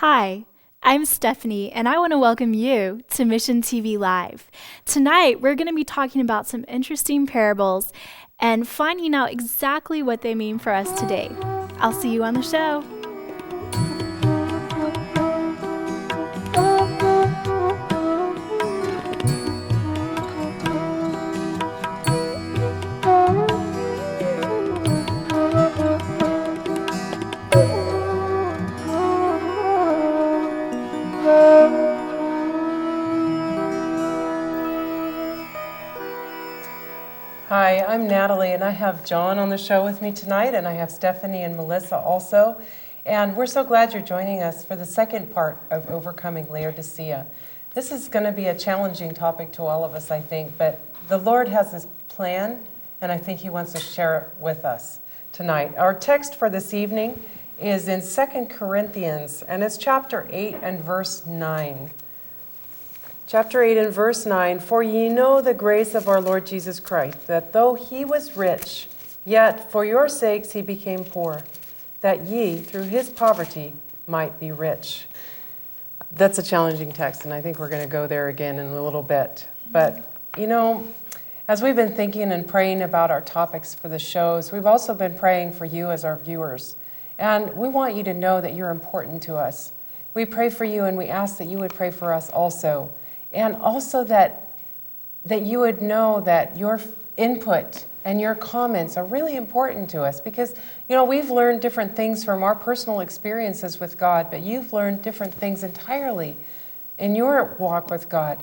Hi, I'm Stephanie, and I want to welcome you to Mission TV Live. Tonight, we're going to be talking about some interesting parables and finding out exactly what they mean for us today. I'll see you on the show. Hi, I'm Natalie, and I have John on the show with me tonight, and I have Stephanie and Melissa also. And we're so glad you're joining us for the second part of Overcoming Laodicea. This is going to be a challenging topic to all of us, I think, but the Lord has this plan, and I think He wants to share it with us tonight. Our text for this evening is in 2 Corinthians, and it's chapter 8 and verse 9. Chapter 8 and verse 9, "For ye know the grace of our Lord Jesus Christ, that though he was rich, yet for your sakes he became poor, that ye through his poverty might be rich." That's a challenging text, and I think we're going to go there again in a little bit. But, you know, as we've been thinking and praying about our topics for the shows, we've also been praying for you as our viewers. And we want you to know that you're important to us. We pray for you, and we ask that you would pray for us also. And also that you would know that your input and your comments are really important to us because, you know, we've learned different things from our personal experiences with God, but you've learned different things entirely in your walk with God.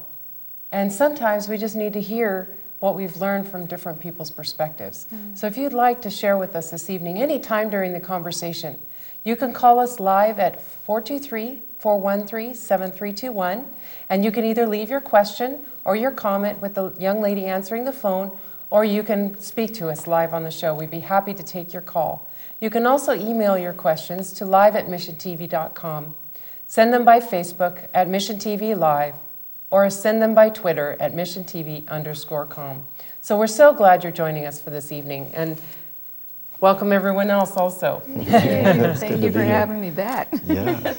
And sometimes we just need to hear what we've learned from different people's perspectives. So if you'd like to share with us this evening, anytime during the conversation, you can call us live at 423-413-7321, and you can either leave your question or your comment with the young lady answering the phone, or you can speak to us live on the show. We'd be happy to take your call. You can also email your questions to live@missiontv.com. Send them by Facebook at MissionTV Live, or send them by Twitter at MissionTV_com. So we're so glad you're joining us for this evening, and welcome everyone else also. Thank you for having me back. Yeah.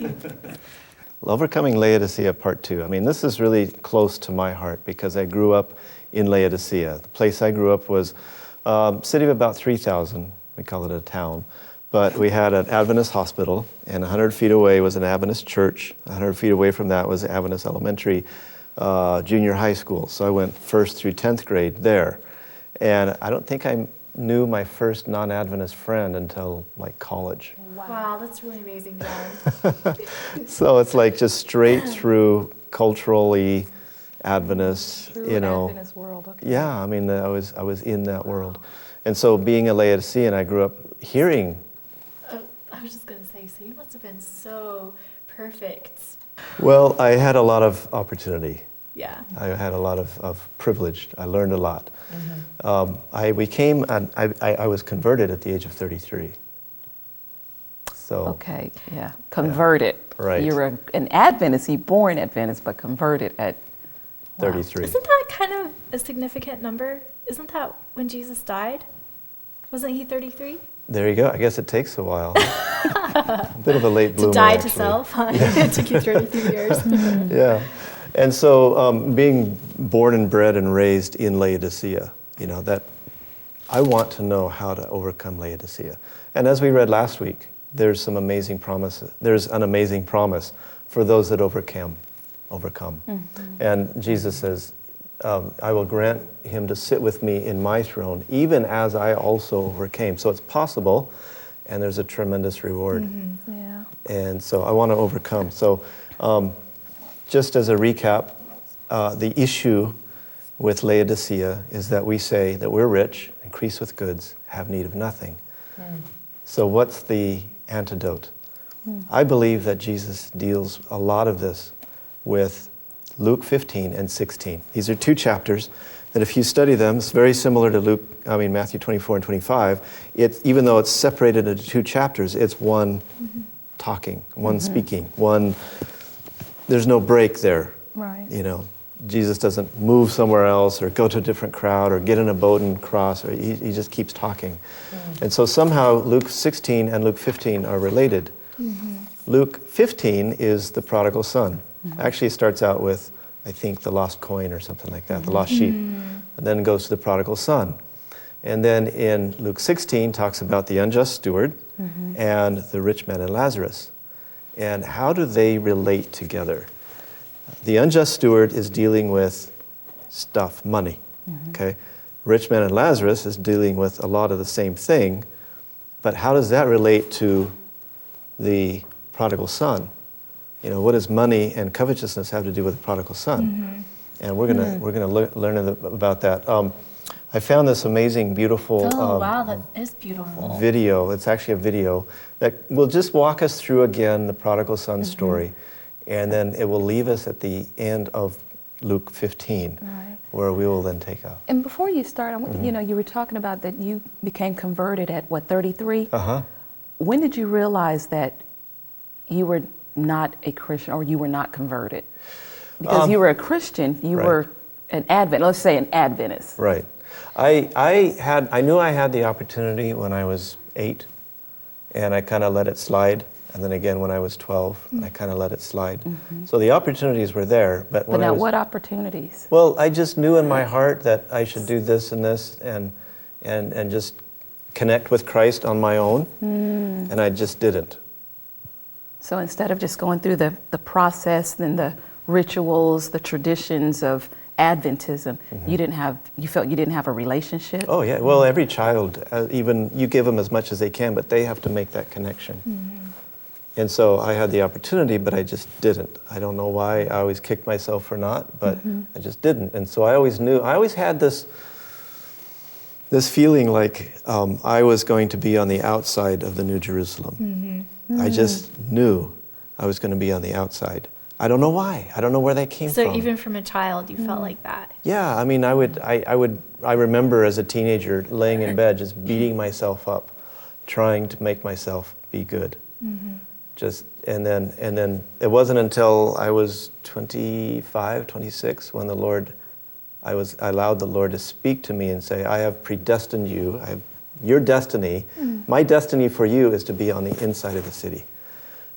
Overcoming Laodicea Part 2. I mean, this is really close to my heart because I grew up in Laodicea. The place I grew up was a city of about 3,000. We call it a town. But we had an Adventist hospital, and 100 feet away was an Adventist church. 100 feet away from that was Adventist Elementary Junior High School. So I went 1st through 10th grade there. And I don't think I knew my first non-Adventist friend until like college. Wow, that's really amazing, John. So it's like just straight through culturally Adventist, True you know. Adventist world, okay. Yeah, I mean, I was in that world. And so being a Laodicean, I grew up hearing. I was just going to say, so you must have been so perfect. Well, I had a lot of opportunity. Yeah. I had a lot of privilege. I learned a lot. I was converted at the age of 33. So, Okay, yeah, converted. Right. You're an Adventist, you're born Adventist, but converted at 33. Isn't that kind of a significant number? Isn't that when Jesus died? Wasn't he 33? There you go. I guess it takes a while. A bit of a late bloomer. To die actually. to self, huh? It took you 33 years. Yeah. And so being born and bred and raised in Laodicea, you know, that I want to know how to overcome Laodicea. And as we read last week, there's some amazing promises. There's an amazing promise for those that overcome. And Jesus says, I will grant him to sit with me in my throne, even as I also overcame. So it's possible, and there's a tremendous reward. Yeah. And so I want to overcome. So just as a recap, the issue with Laodicea is that we say that we're rich, increase with goods, have need of nothing. So what's the antidote? I believe that Jesus deals a lot of this with Luke 15 and 16. These are two chapters that if you study them, it's very similar to Matthew 24 and 25. Even though it's separated into two chapters, it's one talking, one speaking, there's no break there. Right. You know, Jesus doesn't move somewhere else or go to a different crowd or get in a boat and cross, or he just keeps talking. And so somehow Luke 16 and Luke 15 are related. Luke 15 is the prodigal son. Actually, it starts out with, I think, the lost coin or something like that, the lost sheep, and then goes to the prodigal son. And then in Luke 16 talks about the unjust steward and the rich man and Lazarus. And how do they relate together? The unjust steward is dealing with stuff, money, okay? Rich man and Lazarus is dealing with a lot of the same thing, but how does that relate to the prodigal son? You know, what does money and covetousness have to do with the prodigal son? And we're gonna learn about that. I found this amazing, beautiful wow, that is beautiful. video. It's actually a video that will just walk us through again the prodigal son story, and then it will leave us at the end of Luke 15, where we will then take up. And before you start, you know, you were talking about that you became converted at what, 33? When did you realize that you were not a Christian or you were not converted? Because you were a Christian, you were an Advent, let's say an Adventist. Right. I knew I had the opportunity when I was 8, and I kind of let it slide. And then again when I was 12, I kind of let it slide. So the opportunities were there, but when now what opportunities? Well, I just knew in my heart that I should do this and this, and just connect with Christ on my own, and I just didn't. So instead of just going through the process and the rituals, the traditions of Adventism, you felt you didn't have a relationship? Oh yeah, well every child, even you give them as much as they can, but they have to make that connection. And so I had the opportunity, but I just didn't. I don't know why. I always kicked myself for not, but I just didn't. And so I always had this feeling like I was going to be on the outside of the New Jerusalem. I just knew I was going to be on the outside. I don't know why. I don't know where that came from. So even from a child, you felt like that? Yeah, I mean, I remember as a teenager laying in bed, just beating myself up, trying to make myself be good. And then it wasn't until I was 25, 26 when I allowed the Lord to speak to me and say, I have predestined you. I have your destiny. My destiny for you is to be on the inside of the city.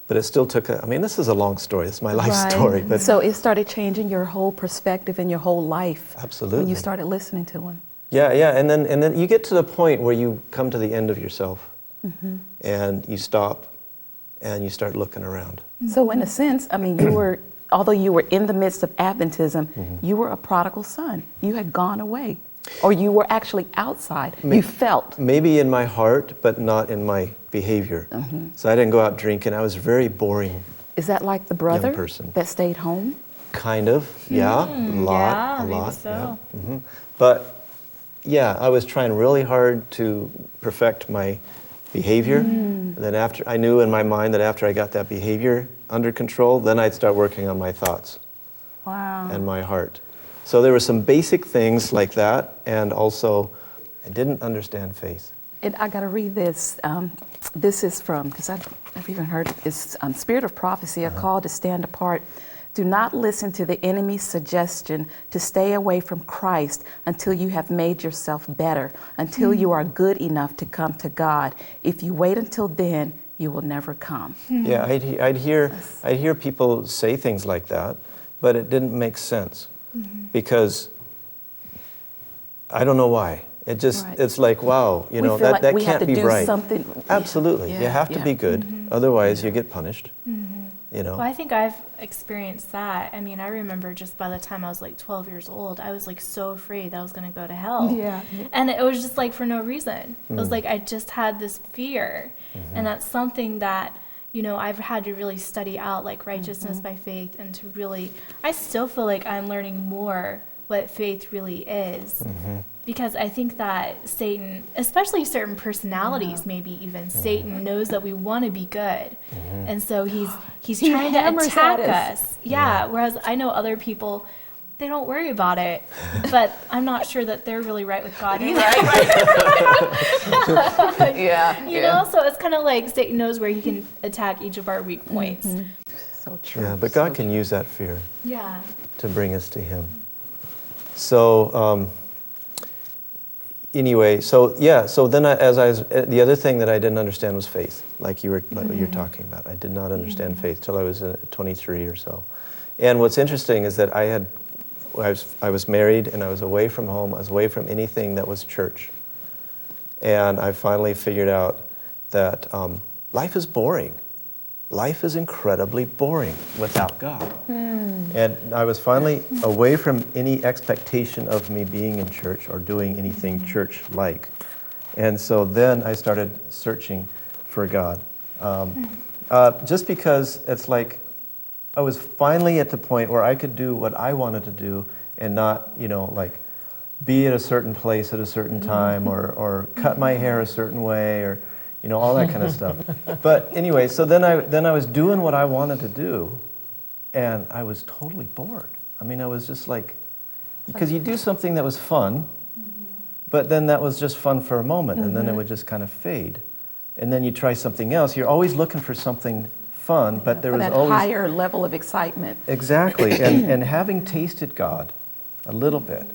But it still took this is a long story. It's my life story. But so it started changing your whole perspective and your whole life. Absolutely. When you started listening to him. Yeah, and then you get to the point where you come to the end of yourself, and you stop, and you start looking around. So in a sense, I mean, although you were in the midst of Adventism, you were a prodigal son. You had gone away, or you were actually outside. You felt. Maybe in my heart, but not in my behavior. So I didn't go out drinking. I was very boring. Is that like the brother young person. That stayed home? Kind of, yeah, a lot. Maybe so. Yeah. But yeah, I was trying really hard to perfect my behavior. And then I knew in my mind that after I got that behavior under control, then I'd start working on my thoughts. Wow. And my heart. So there were some basic things like that, and also I didn't understand faith. And I got to read this. This is from, because I've even heard it's Spirit of Prophecy, a call to stand apart. Do not listen to the enemy's suggestion to stay away from Christ until you have made yourself better, until you are good enough to come to God. If you wait until then, you will never come. Yeah, I'd hear people say things like that, but it didn't make sense because I don't know why. It just it's like, wow, you know, that can't be right. Something. Absolutely, you have to be good, otherwise you get punished. You know. Well, I think I've experienced that. I mean, I remember just by the time I was like 12 years old, I was like so afraid that I was going to go to hell. Yeah. And it was just like for no reason. It was like I just had this fear. And that's something that, you know, I've had to really study out, like righteousness by faith, and to really, I still feel like I'm learning more what faith really is. Because I think that Satan, especially certain personalities, maybe even Satan knows that we want to be good. And so he's trying to attack us. Yeah. Whereas I know other people, they don't worry about it. But I'm not sure that they're really right with God either. You know, so it's kind of like Satan knows where he can attack each of our weak points. So true. Yeah, but God can use that fear Yeah. to bring us to Him. So, anyway, so yeah, so then the other thing that I didn't understand was faith, like you were talking about. I did not understand faith till I was 23 or so. And what's interesting is that I was married and I was away from home. I was away from anything that was church. And I finally figured out that life is boring. Life is incredibly boring without God. And I was finally away from any expectation of me being in church or doing anything church-like. And so then I started searching for God. Just because it's like I was finally at the point where I could do what I wanted to do and not, like be at a certain place at a certain time or cut my hair a certain way or all that kind of stuff. But anyway, so then I was doing what I wanted to do, and I was totally bored. I mean, I was just like, because you do something that was fun, but then that was just fun for a moment, and then it would just kind of fade. And then you try something else. You're always looking for something fun, but there was that always higher level of excitement. Exactly, and having tasted God a little bit,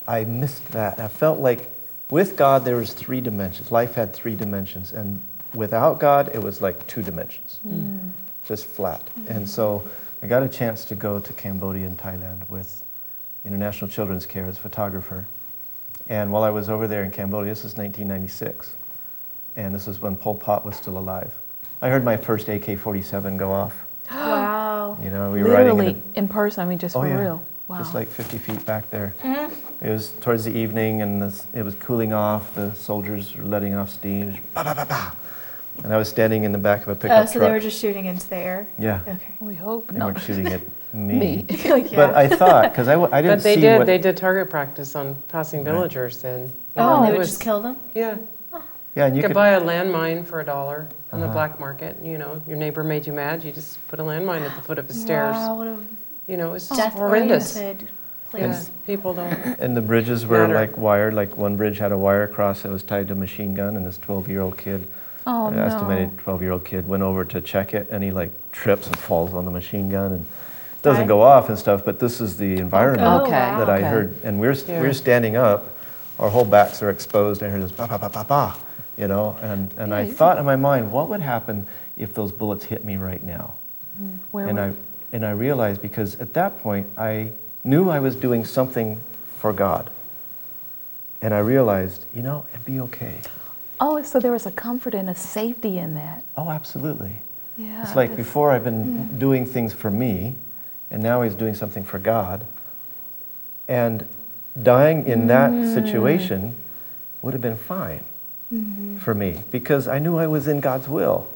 I missed that. I felt like with God, there was 3 dimensions. Life had 3 dimensions. And without God, it was like 2 dimensions, just flat. And so I got a chance to go to Cambodia and Thailand with International Children's Care as a photographer. And while I was over there in Cambodia, this was 1996. And this was when Pol Pot was still alive. I heard my first AK-47 go off. Wow. We were Literally riding in person, I mean, just for real. Wow. Just like 50 feet back there. It was towards the evening, and it was cooling off. The soldiers were letting off steam. Bah, bah, bah, bah. And I was standing in the back of a pickup So truck. they were just shooting into the air? Yeah. Okay. We hope They not. weren't shooting at me. Like, But I thought, because I didn't But they see did. what... They did target practice on passing villagers then. Oh, they It would was- just kill them? Yeah. Yeah, and You you could buy a landmine for $1 on the Uh-huh. black market. Your neighbor made you mad, you just put a landmine at the foot of the stairs. Wow, what a It's just horrendous. death-oriented Yeah, place. people don't. And the bridges were Matter. like wired, like one bridge had a wire across that was tied to a machine gun, and this 12-year-old kid, Oh, an no. estimated 12-year-old kid, went over to check it, and he like trips and falls on the machine gun, and doesn't go off and stuff, but this is the environment Oh, Okay. wow. that I Okay. heard. And we're Yeah. standing up, our whole backs are exposed, and I heard this ba ba ba ba ba, and I thought in my mind, what would happen if those bullets hit me right now? And I realized, because at that point I knew I was doing something for God, and I realized, it'd be okay. Oh, so there was a comfort and a safety in that. Oh, absolutely. Yeah. It's like before I've been doing things for me, and now he's doing something for God. And dying in that situation would have been fine for me, because I knew I was in God's will.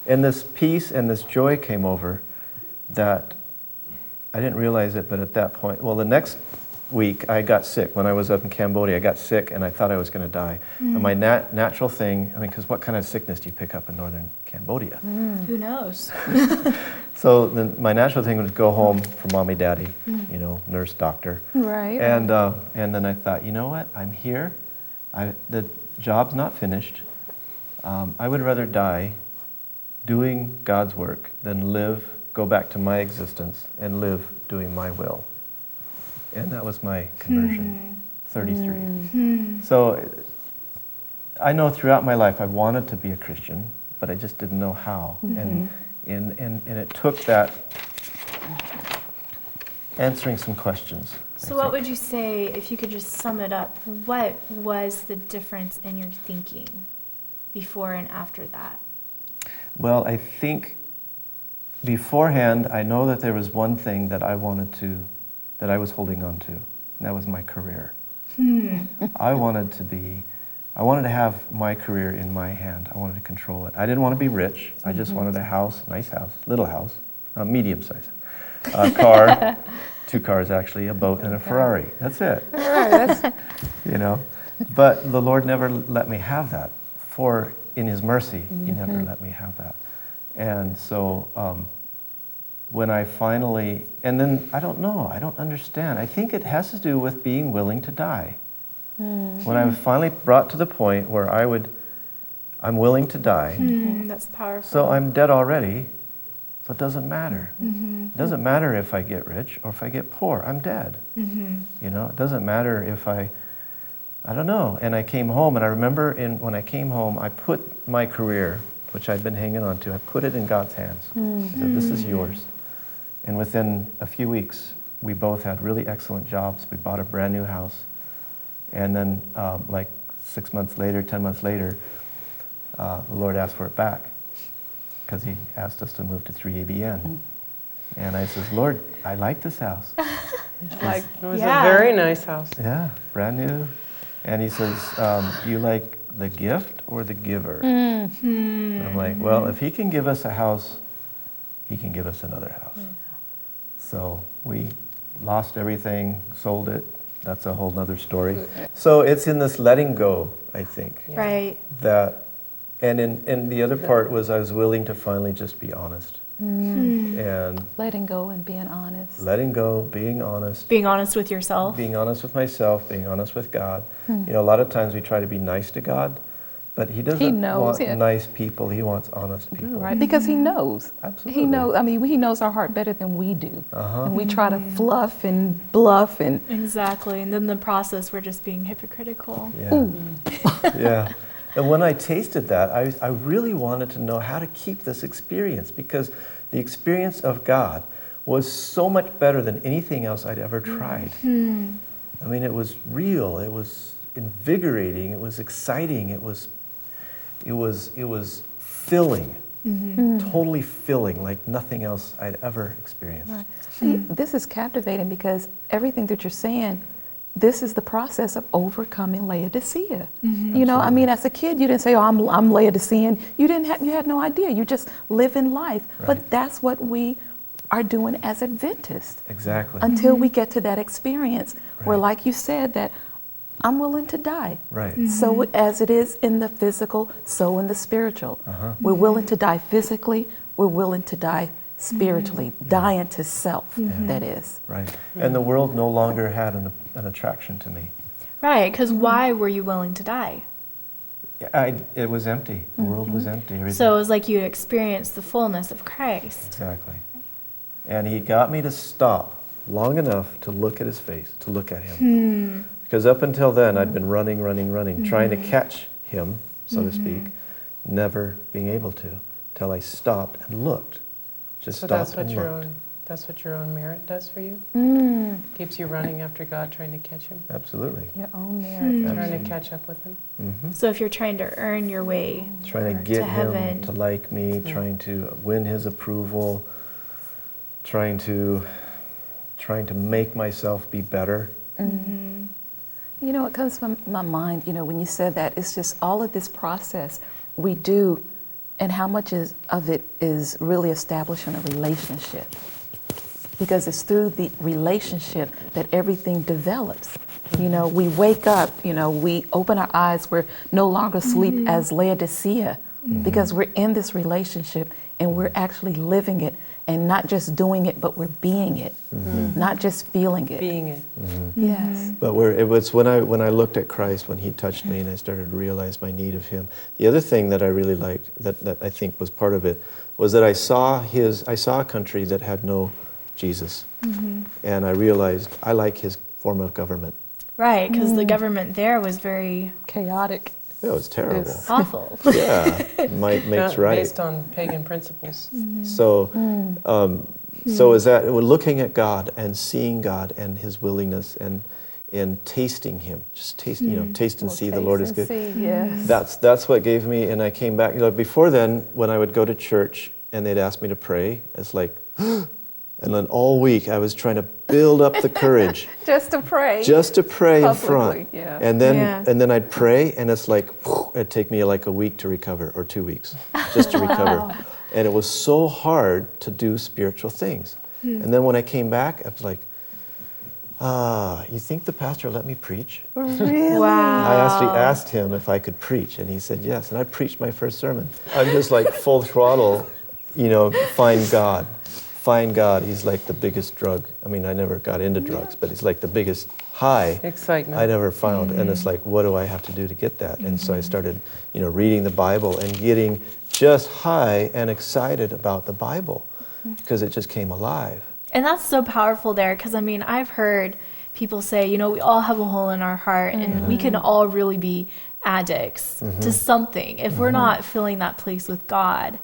And this peace and this joy came over that I didn't realize it, but at that point, well, the next week I got sick. When I was up in Cambodia, I got sick and I thought I was going to die. And my natural thing, because what kind of sickness do you pick up in northern Cambodia? Who knows? So my natural thing was go home for mommy, daddy, nurse, doctor. Right. And then I thought, you know what? I'm here. The job's not finished. I would rather die doing God's work than go back to my existence and live doing my will. And that was my conversion, 33. So I know throughout my life I wanted to be a Christian, but I just didn't know how. And it took that answering some questions. So what would you say, if you could just sum it up, what was the difference in your thinking before and after that? Well, I think beforehand, I know that there was one thing that I was holding on to, and that was my career. I wanted to have my career in my hand. I wanted to control it. I didn't want to be rich. I just wanted a house, nice house, little house, medium size, car, 2 cars actually, a boat and a Ferrari. That's it. But the Lord never let me have that. In His mercy, He never let me have that. And so when I finally, and then I don't know, I don't understand. I think it has to do with being willing to die. When I was finally brought to the point where I'm willing to die, That's powerful. so I'm dead already, so it doesn't matter. It doesn't matter if I get rich or if I get poor, I'm dead. It doesn't matter if I I don't know. And I came home, and I remember when I came home, I put my career, which I'd been hanging on to, I put it in God's hands. I said, this is yours. And within a few weeks, we both had really excellent jobs. We bought a brand new house. And then like 6 months later, 10 months later, the Lord asked for it back because he asked us to move to 3ABN. And I says, Lord, I like this house. It was a very nice house. Yeah, brand new. And he says, do you like the gift or the giver? And I'm like, well, if he can give us a house, he can give us another house. Yeah. So we lost everything, sold it. That's a whole nother story. So it's in this letting go, I think. Yeah. Right. That, and the other part was I was willing to finally just be honest. And letting go and being honest. Letting go, being honest. Being honest with yourself. Being honest with myself, being honest with God. You know, a lot of times we try to be nice to God, but he doesn't want nice people. He wants honest people. Right, because he knows. Absolutely. He knows. I mean, he knows our heart better than we do. And we try to fluff and bluff and. Exactly, and then the process we're just being hypocritical. Yeah. Yeah. And when I tasted that, I really wanted to know how to keep this experience, because the experience of God was so much better than anything else I'd ever tried. I mean, it was real. It was invigorating. It was exciting. It was filling, totally filling, like nothing else I'd ever experienced. Right. See, this is captivating because everything that you're saying, this is the process of overcoming Laodicea. You know, I mean, as a kid, you didn't say, "Oh, I'm Laodicean." You had no idea. You just live in life. Right. But that's what we are doing as Adventists. Exactly. Until we get to that experience where, like you said, that I'm willing to die. Right. So as it is in the physical, so in the spiritual. We're willing to die physically. We're willing to die spiritually, dying to self, that is. Right. And the world no longer had an attraction to me. Right, because why were you willing to die? It was empty. The world was empty. Everything. So it was like you experienced the fullness of Christ. Exactly. And he got me to stop long enough to look at his face, to look at him. Because up until then, I'd been running, trying to catch him, so to speak, never being able to, till I stopped and looked. Just So stopped and looked. that's what your own merit does for you? Keeps you running after God, trying to catch him? Absolutely. Your own merit. Trying to catch up with him? So if you're trying to earn your way Trying to get to him heaven. to like me, trying to win his approval, trying to make myself be better. You know, it comes from my mind, you know, when you said that, it's just all of this process we do and how much of it is really establishing a relationship. Because it's through the relationship that everything develops. You know, we wake up, you know, we open our eyes, we're no longer asleep as Laodicea because we're in this relationship and we're actually living it. And not just doing it, but we're being it, not just feeling it. Being it. Yes. But it was when I looked at Christ, when he touched me and I started to realize my need of him. The other thing that I really liked, that I think was part of it, was that I saw a country that had no Jesus. And I realized I like his form of government. Right, because the government there was very Chaotic. It was terrible. awful. Yeah, might makes right. Based on pagan principles. So, so is that we're looking at God and seeing God and his willingness and tasting him, just tasting, you know, taste and see the Lord is good. Yes. That's what gave me, and I came back. You know, before then, when I would go to church and they'd ask me to pray, it's like, and then all week I was trying to build up the courage. Just to pray. Just to pray in Publicly, front. yeah. And then I'd pray and it's like, it'd take me like a week to recover or 2 weeks just to recover. And it was so hard to do spiritual things. And then when I came back, I was like, you think the pastor let me preach? Really? Wow. I actually asked him if I could preach and he said yes. And I preached my first sermon. I'm just like full throttle, you know, find God. Find God, he's like the biggest drug. I mean, I never got into drugs, but he's like the biggest high Excitement. I'd ever found. And it's like, what do I have to do to get that? And so I started, you know, reading the Bible and getting just high and excited about the Bible because it just came alive. And that's so powerful there, because I mean, I've heard people say, you know, we all have a hole in our heart and we can all really be addicts to something. If we're not filling that place with God,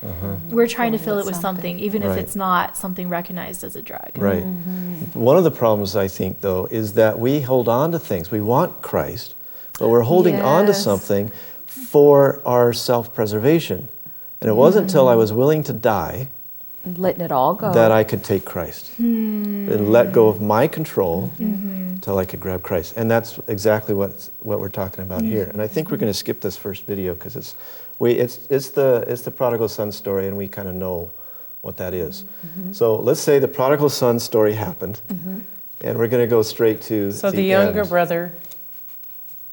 we're trying to fill it with something, even if Right. it's not something recognized as a drug. Right. One of the problems, I think, though, is that we hold on to things. We want Christ, but we're holding on to Yes. something for our self-preservation. And it wasn't until I was willing to die Letting it all go. that I could take Christ and let go of my control till I could grab Christ. And that's exactly what we're talking about here. And I think we're going to skip this first video because it's the prodigal son story, and we kind of know what that is. So let's say the prodigal son story happened, and we're going to go straight to So the younger end. brother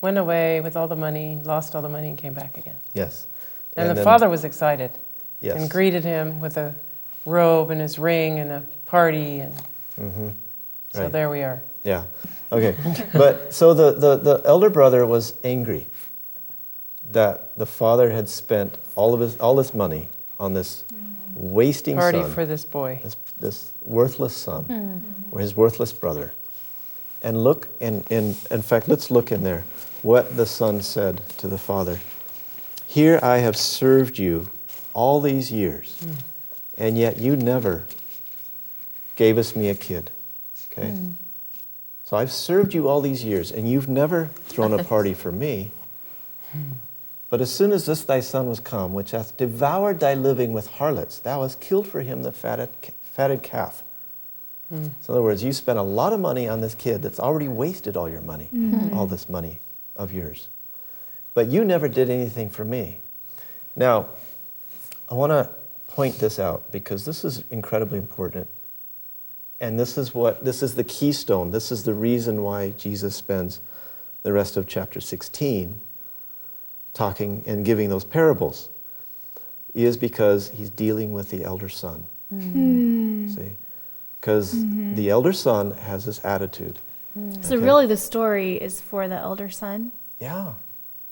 went away with all the money, lost all the money, and came back again. Yes. And the then- father was excited Yes. and greeted him with a robe and his ring and a party. And so Right. there we are. Yeah. Okay. But so the elder brother was angry that the father had spent all this money on this wasting Party son, for this boy. this worthless son, or his worthless brother. And look, in fact, let's look in there what the son said to the father. Here I have served you all these years, and yet you never gave us me a kid. Okay? So I've served you all these years, and you've never thrown a party for me. But as soon as this thy son was come, which hath devoured thy living with harlots, thou hast killed for him the fatted calf. So in other words, you spent a lot of money on this kid that's already wasted all your money, all this money of yours. But you never did anything for me. Now, I want to point this out because this is incredibly important. And this is the keystone. This is the reason why Jesus spends the rest of chapter 16 talking and giving those parables, is because he's dealing with the elder son. See? Because the elder son has this attitude. So really the story is for the elder son, Yeah.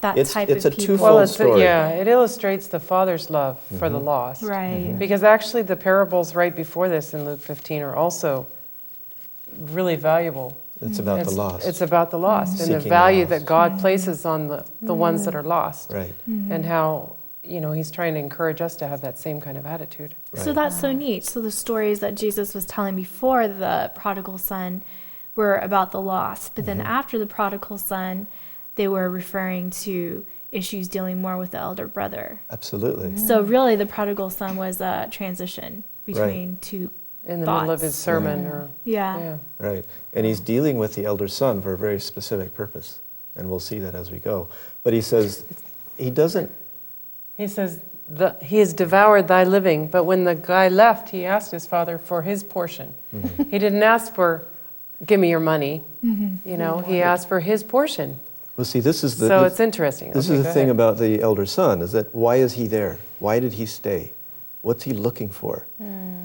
that It's type a of people. twofold Well, story. it illustrates the father's love for the lost. Right. Because actually the parables right before this in Luke 15 are also really valuable. It's about the lost. It's about the lost and the Seeking the value lost. that God places on the ones that are lost. Right. And how, he's trying to encourage us to have that same kind of attitude. So Right. that's so neat. So the stories that Jesus was telling before the prodigal son were about the lost, but then after the prodigal son, they were referring to issues dealing more with the elder brother. Absolutely. So really the prodigal son was a transition between two In the middle of his thoughts. sermon or, Yeah. Right. And he's dealing with the elder son for a very specific purpose. And we'll see that as we go. But he says, he doesn't, He says, he has devoured thy living. But when the guy left, he asked his father for his portion. He didn't ask for, give me your money. He asked for his portion. well, see, this is the... So it's interesting. This Okay, is go the thing ahead. about the elder son, is that why is he there? Why did he stay? What's he looking for?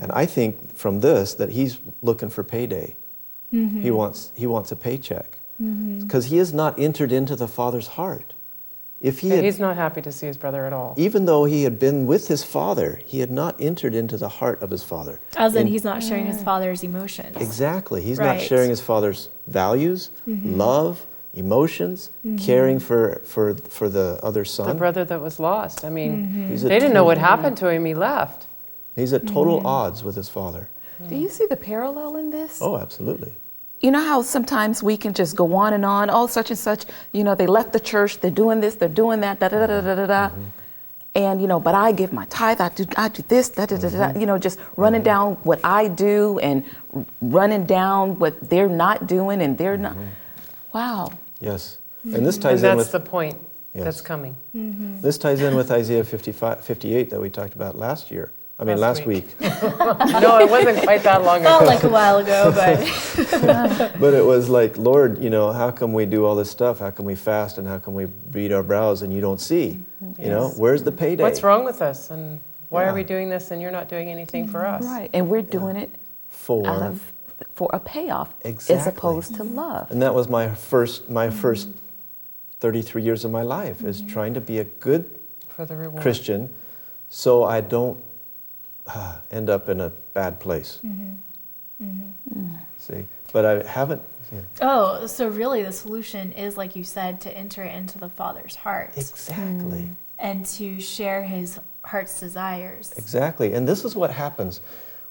And I think from this that he's looking for payday. He wants a paycheck. Because he has not entered into the father's heart. If he Yeah, had, he's not happy to see his brother at all. even though he had been with his father, he had not entered into the heart of his father. As in he's not sharing his father's emotions. Exactly. He's not Right. sharing his father's values, love, emotions, caring for the other The son. brother that was lost. I mean, He's they at didn't know what happened to him. He left. He's at total odds with his father. Do you see the parallel in this? Oh, absolutely. You know how sometimes we can just go on and on, oh, such and such, they left the church, they're doing this, they're doing that, da da da da da da. And, but I give my tithe, I do this, da da da da, just running down what I do and running down what they're not doing and they're not. Wow. Yes. And this And ties in that's with the point Yes. that's coming. this ties in with Isaiah 58 that we talked about last Last week. No, it wasn't quite that long Felt ago. like a while ago, but But it was like, Lord, how come we do all this stuff? How come we fast and how come we beat our brows and you don't see? Where's the payday? What's wrong with us? And why Yeah. are we doing this and you're not doing anything for us? Right. And we're doing it For for a payoff as Exactly. opposed to love. And that was my first 33 years of my life, is trying to be a good For the reward. Christian so I don't end up in a bad place. See? But I haven't Yeah. Oh, so really the solution is, like you said, to enter into the Father's heart Exactly. and to share his heart's desires. Exactly. And this is what happens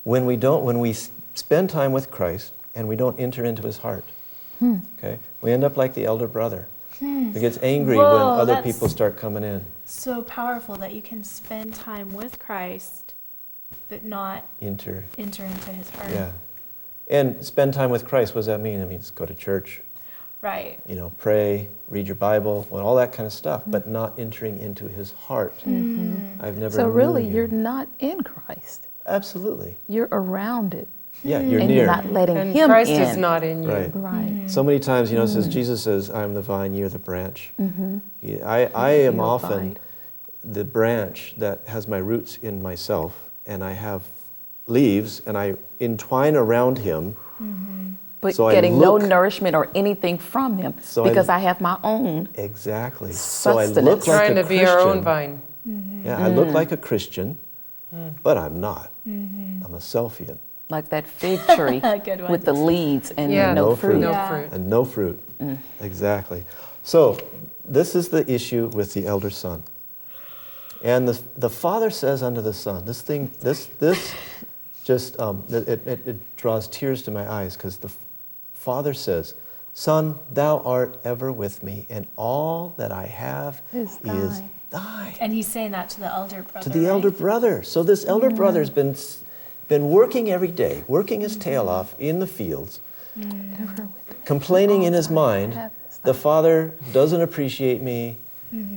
when we spend time with Christ and we don't enter into his heart. Okay? We end up like the elder brother. He gets angry Whoa, when other that's- people start coming in. So powerful that you can spend time with Christ, but not enter into his heart. Yeah. And spend time with Christ, what does that mean? It means go to church, Right. pray, read your Bible, all that kind of stuff, but not entering into his heart. I've never So really, known you. you're not in Christ. Absolutely. You're around it. Yeah, you're And near. you're not letting And him Christ in. is not in you. Right. Right. So many times, it says, Jesus says, I'm the vine, you're the branch. I am You often abide. the branch that has my roots in myself, and I have leaves, and I entwine around him. But So I getting no look- nourishment or anything from him So I- because I have my own. Exactly. So I Sustenance. look like Trying a to be our own Christian. vine. Yeah, I look like a Christian, but I'm not. I'm a selfian. Like that fig tree Good one. with the leaves and Yeah, no no fruit. fruit. No Yeah. fruit. And no fruit. Exactly. So this is the issue with the elder son. And the father says unto the son, this just, it draws tears to my eyes, because the father says, Son, thou art ever with me, and all that I have Is is thine." thine. And he's saying that to the elder brother. To the elder right? brother. So this elder brother's been working every day, working his tail off in the fields, complaining in his mind, the father doesn't appreciate me,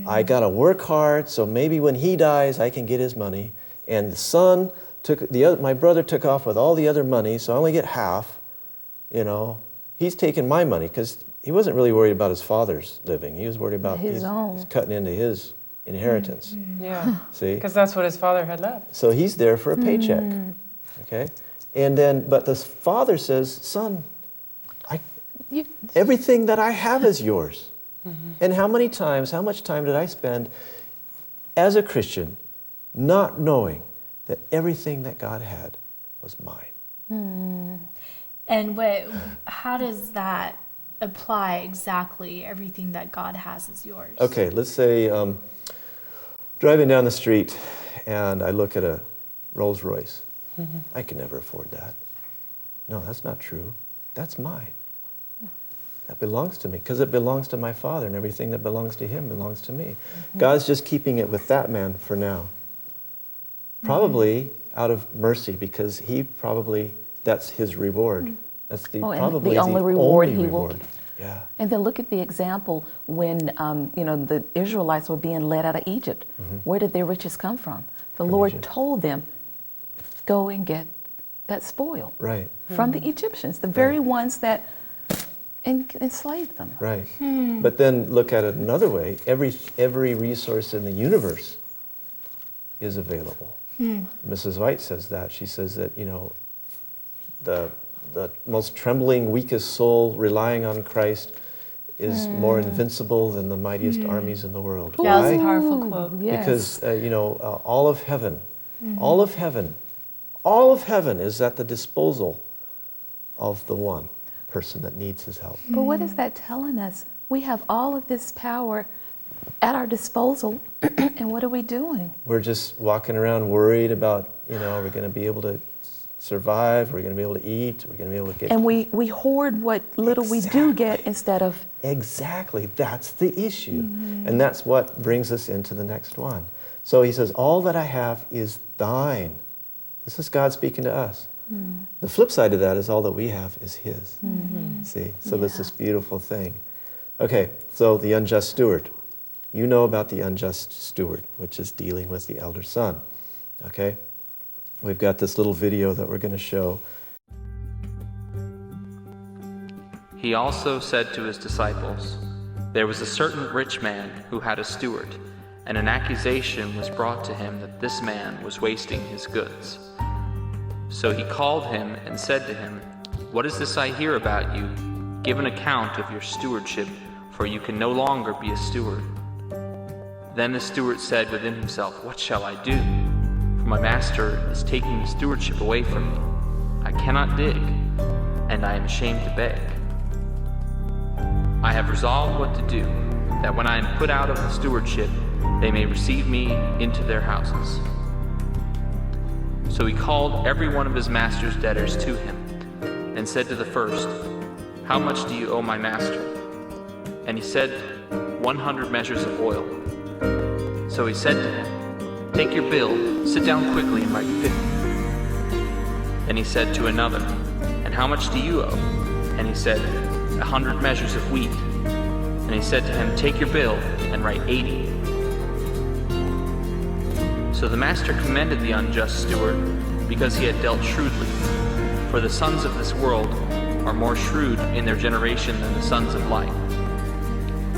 I gotta work hard, so maybe when he dies I can get his money. And the son my brother took off with all the other money, so I only get half. He's taking my money, because he wasn't really worried about his father's living. He was worried about His own. he's cutting into his inheritance. Yeah. See? Because that's what his father had left. So he's there for a paycheck. Okay? And then, but the father says, Son, You, everything that I have is yours. And how much time did I spend as a Christian not knowing that everything that God had was mine? And how does that apply exactly? Everything that God has is yours. Okay, let's say driving down the street and I look at a Rolls Royce. I can never afford that. No, that's not true. That's mine. That belongs to me, because it belongs to my father, and everything that belongs to him belongs to me. God's just keeping it with that man for now. Probably out of mercy, because that's his reward. That's probably the only reward he will reward. get. Yeah. And then look at the example when the Israelites were being led out of Egypt. Where did their riches come from? The Lord Egypt. told them, go and get that spoil Right. from the Egyptians, the very ones that enslaved them. Right. But then look at it another way. Every resource in the universe is available. Mrs. White says that. She says that, the most trembling, weakest soul relying on Christ is more invincible than the mightiest armies in the world. That was a Why? powerful quote. Yes. Because, all of heaven, all of heaven is at the disposal of the one person that needs his help. But what is that telling us? We have all of this power at our disposal, and what are we doing? We're just walking around worried about, we're going to be able to survive, we're going to be able to eat, we're going to be able to get... And we hoard what little we do get instead of... Exactly, that's the issue. And that's what brings us into the next one. So he says, all that I have is thine. This is God speaking to us. The flip side of that is all that we have is his. See, so there's this beautiful thing. Okay, so the unjust steward. You know about the unjust steward, which is dealing with the elder son. Okay? We've got this little video that we're going to show. He also said to his disciples, There was a certain rich man who had a steward, and an accusation was brought to him that this man was wasting his goods. So he called him and said to him, What is this I hear about you? Give an account of your stewardship, for you can no longer be a steward. Then the steward said within himself, What shall I do? For my master is taking the stewardship away from me. I cannot dig, and I am ashamed to beg. I have resolved what to do, that when I am put out of the stewardship, they may receive me into their houses. So he called every one of his master's debtors to him, and said to the first, How much do you owe my master? And he said, 100 measures of oil. So he said to him, Take your bill, sit down quickly and write 50. Then he said to another, And how much do you owe? And he said, 100 measures of wheat. And he said to him, Take your bill and write 80. So the master commended the unjust steward, because he had dealt shrewdly. For the sons of this world are more shrewd in their generation than the sons of light.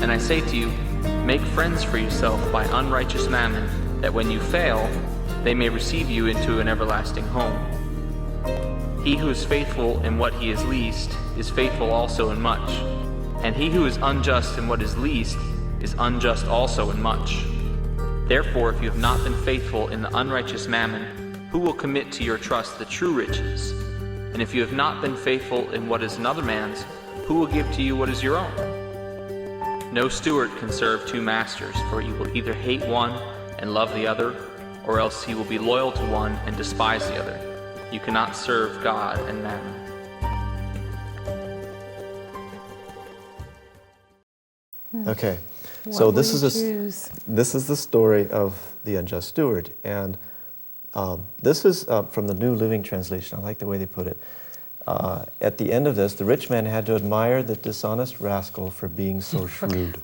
And I say to you, make friends for yourself by unrighteous mammon, that when you fail, they may receive you into an everlasting home. He who is faithful in what he is least is faithful also in much, and he who is unjust in what is least is unjust also in much. Therefore, if you have not been faithful in the unrighteous mammon, who will commit to your trust the true riches? And if you have not been faithful in what is another man's, who will give to you what is your own? No steward can serve two masters, for you will either hate one and love the other, or else he will be loyal to one and despise the other. You cannot serve God and mammon. Okay, What so will this you is choose? this is the story of the unjust steward, and this is from the New Living Translation. I like the way they put it. At the end of this, the rich man had to admire the dishonest rascal for being so shrewd.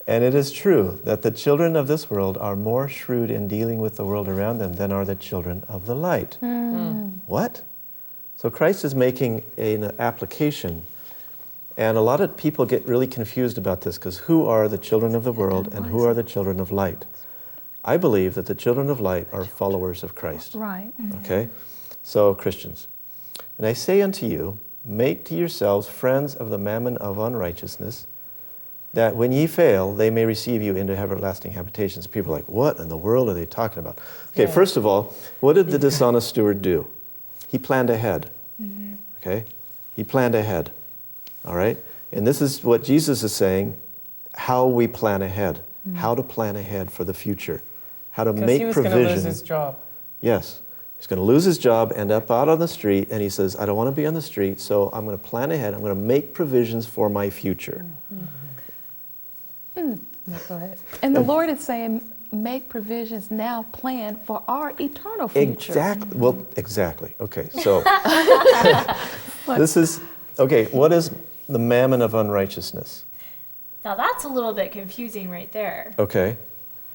And it is true that the children of this world are more shrewd in dealing with the world around them than are the children of the light. What? So Christ is making an application. And a lot of people get really confused about this, because who are the children of the world and who are the children of light? I believe that the children of light are followers of Christ. Right. Okay? So, Christians. And I say unto you, make to yourselves friends of the mammon of unrighteousness, that when ye fail, they may receive you into everlasting habitations. People are like, what in the world are they talking about? Okay, Yeah. first of all, what did the dishonest steward do? He planned ahead. Okay? He planned ahead. All right? And this is what Jesus is saying, how we plan ahead, how to plan ahead for the future, how to Because make he was provision. going to lose his job. Yes. He's going to lose his job, end up out on the street, and he says, I don't want to be on the street, so I'm going to plan ahead. I'm going to make provisions for my future. No, go ahead. And the Lord is saying, make provisions now, plan for our eternal future. Exactly. Well, exactly. Okay, so this is, okay, what is the mammon of unrighteousness? Now that's a little bit confusing right there. Okay.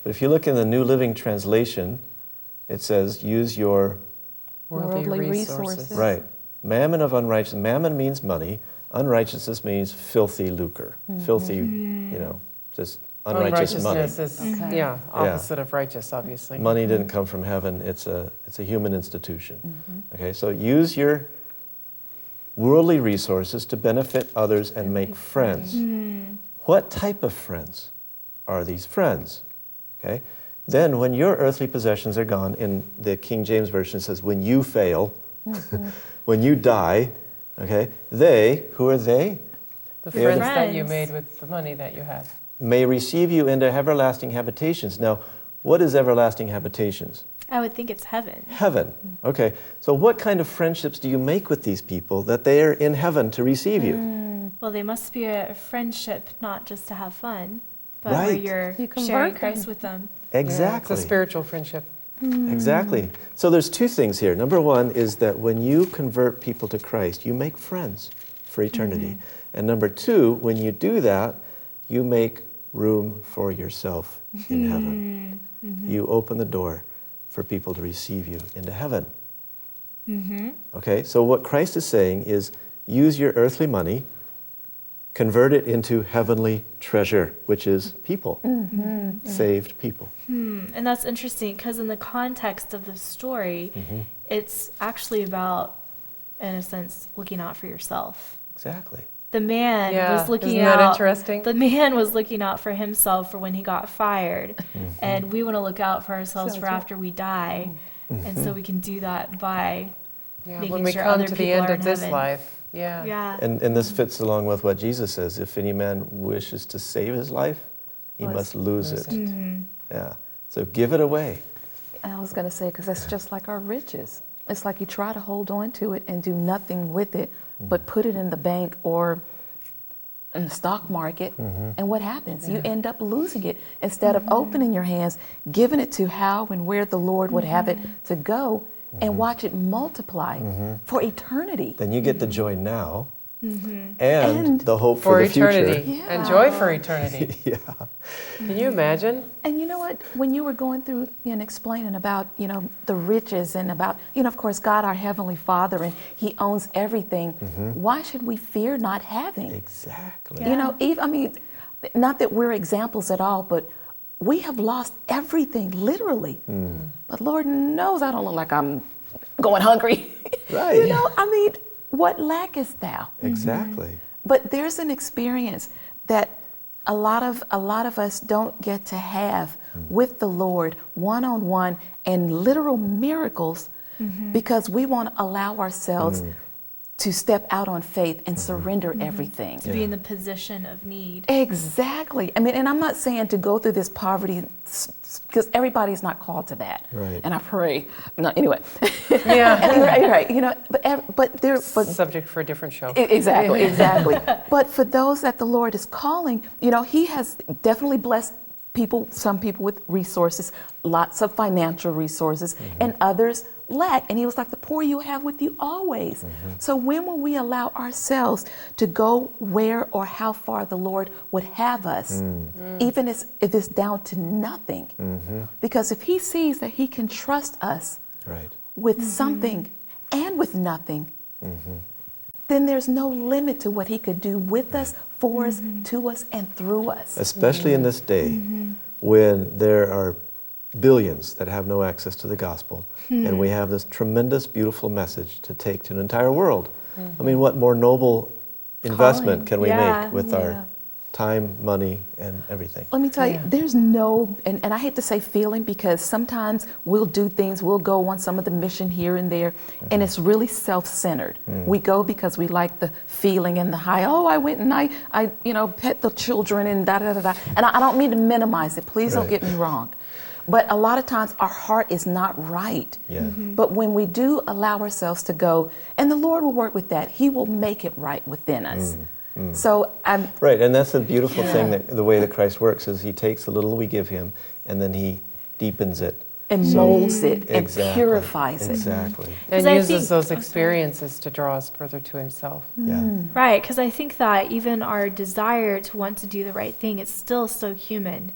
But if you look in the New Living Translation, it says, use your, Worldly resources. right, mammon of unrighteousness. Mammon means money. Unrighteousness means filthy lucre. Filthy, you know, just unrighteous money. Unrighteousness is, Okay. yeah, opposite of righteous, obviously. Money didn't come from heaven. It's a human institution. Okay, so use your worldly resources to benefit others and make friends. What type of friends are these friends? Okay, then when your earthly possessions are gone, in the King James Version it says, when you fail, when you die, okay, they, who are they? The Yeah. friends that you Friends. made with the money that you had. May receive you into everlasting habitations. Now, what is everlasting habitations? I would think it's heaven. Heaven. Okay, so what kind of friendships do you make with these people that they are in heaven to receive you? Well, they must be a friendship, not just to have fun, but where Right. you're You convert sharing them. Christ with them. Yeah, Exactly. it's a spiritual friendship. Exactly. So there's two things here. Number one is that when you convert people to Christ, you make friends for eternity. And number two, when you do that, you make room for yourself in heaven. You open the door for people to receive you into heaven. Okay, so what Christ is saying is use your earthly money, convert it into heavenly treasure, which is people, saved people. And that's interesting because in the context of the story, it's actually about, in a sense, looking out for yourself. Exactly. The man Yeah, was looking isn't that out. interesting? The man was looking out for himself for when he got fired, and we want to look out for ourselves for after we die, and so we can do that by Yeah, making when we sure come other to the people end are of in this heaven. life, Yeah. Yeah. And this fits along with what Jesus says. If any man wishes to save his life, he must lose it. Yeah. So give it away. I was going to say, because that's just like our riches. It's like you try to hold on to it and do nothing with it, but put it in the bank or in the stock market, and what happens? You end up losing it instead of opening your hands, giving it to how and where the Lord would have it to go, and watch it multiply for eternity. Then you get the joy now and the hope For the future. eternity. And joy for eternity. Yeah. Can you imagine? And you know what? When you were going through and explaining about, the riches and about, of course, God, our Heavenly Father, and He owns everything, why should we fear not having? Exactly. Not that we're examples at all, but we have lost everything, literally. But Lord knows I don't look like I'm going hungry. Right. What lackest thou? Exactly. But there's an experience that a lot of us don't get to have with the Lord one-on-one and literal miracles because we want to allow ourselves to step out on faith and surrender everything. To be in the position of need. Exactly. And I'm not saying to go through this poverty because everybody's not called to that. Right. And I pray. No, anyway. Yeah. right. But Subject for a different show. Exactly. But for those that the Lord is calling, He has definitely blessed some people with resources, lots of financial resources, and others lack. And He was like, the poor you have with you always. So when will we allow ourselves to go where or how far the Lord would have us, even if it's down to nothing? Because if He sees that He can trust us with something and with nothing, then there's no limit to what He could do with us, for us, to us, and through us. Especially in this day when there are billions that have no access to the gospel, and we have this tremendous, beautiful message to take to an entire world. What more noble investment can we make with our time, money, and everything? Let me tell you, there's no, and I hate to say feeling, because sometimes we'll do things, we'll go on some of the mission here and there, and it's really self-centered. We go because we like the feeling and the high. Oh, I went and I pet the children and da-da-da-da. And I don't mean to minimize it. Please don't get me wrong. But a lot of times our heart is not right. But when we do allow ourselves to go, and the Lord will work with that, He will make it right within us. So right, and that's the beautiful thing, that the way that Christ works is He takes a little we give Him, and then He deepens it. And molds it and Exactly. purifies it. Exactly. And I uses think- those experiences to draw us further to Himself. Yeah. Right, because I think that even our desire to want to do the right thing is still so human.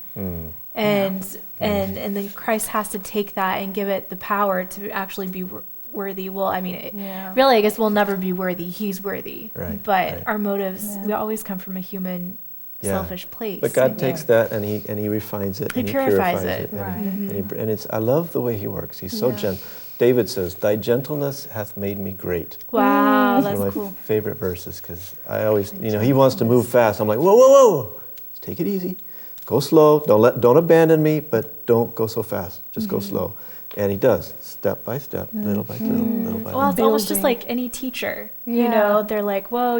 And then Christ has to take that and give it the power to actually be worthy. Well, really, I guess we'll never be worthy. He's worthy. Right, But right. our motives, we always come from a human, Yeah. selfish place. But God takes that and He refines it. He and purifies He it. and it's, I love the way He works. He's so gentle. David says, "Thy gentleness hath made me great." Wow, It's that's one of my cool. favorite verses, because I always, He wants to move fast. I'm like, whoa, whoa, whoa. Just take it easy. Go slow. Don't abandon me, but don't go so fast. Just go slow. And He does, step by step, little by little, little by Well, little. it's almost just like any teacher. They're like, whoa,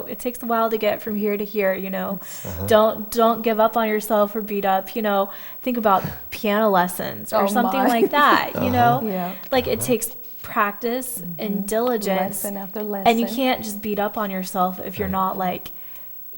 it takes a while to get from here to here. Don't give up on yourself or beat up. Think about piano lessons or something like that. Yeah. Like it takes practice and diligence, Lesson after lesson. and you can't just beat up on yourself if you're not like,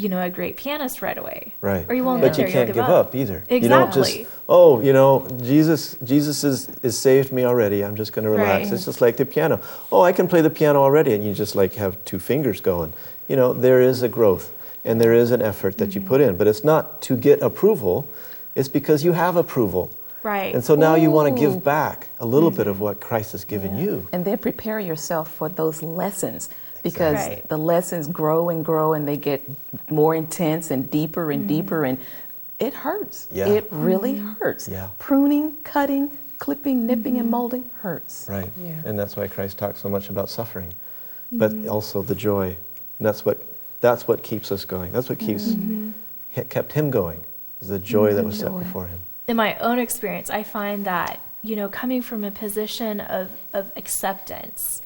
a great pianist right away. Right. Or you won't But get there. you can't You'll give up either. Exactly. You don't just, Jesus is saved me already. I'm just going to relax. Right. It's just like the piano. Oh, I can play the piano already. And you just have two fingers going. There is a growth and there is an effort that you put in. But it's not to get approval. It's because you have approval. Right. And so now you want to give back a little bit of what Christ has given you. And then prepare yourself for those lessons, because Right. the lessons grow and grow, and they get more intense and deeper and deeper, and it hurts. Yeah. It really hurts. Yeah. Pruning, cutting, clipping, nipping, and molding hurts. Right. Yeah. And that's why Christ talks so much about suffering, but also the joy. And that's what keeps us going. That's what kept Him going, is the joy that was set Joy. before Him. In my own experience, I find that, coming from a position of acceptance,